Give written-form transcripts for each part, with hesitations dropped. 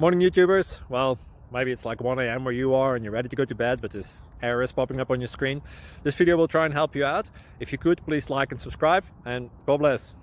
Morning YouTubers. Well, maybe it's like 1 a.m. where you are and you're ready to go to bed, but this error is popping up on your screen. This video will try and help you out. If you could, please like and subscribe, and God bless.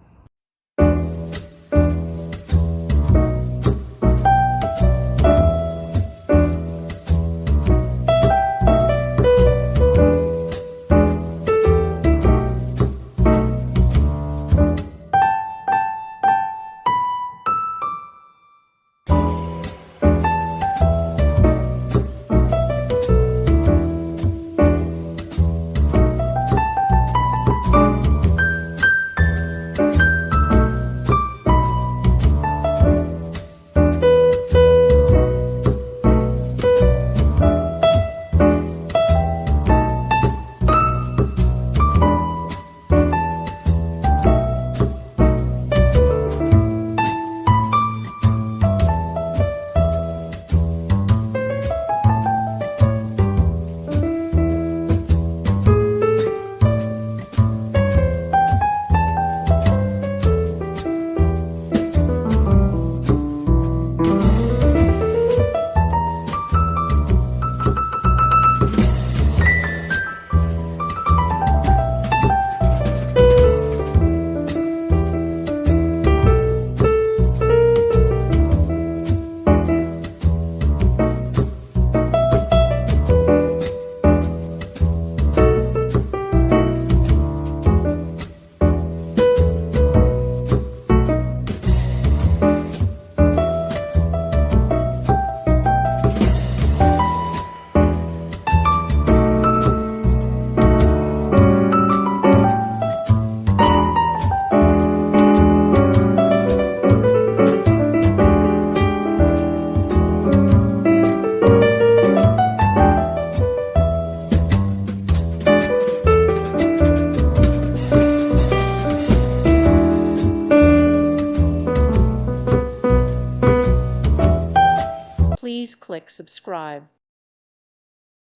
Please click subscribe.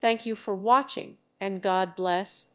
Thank you for watching, and God bless.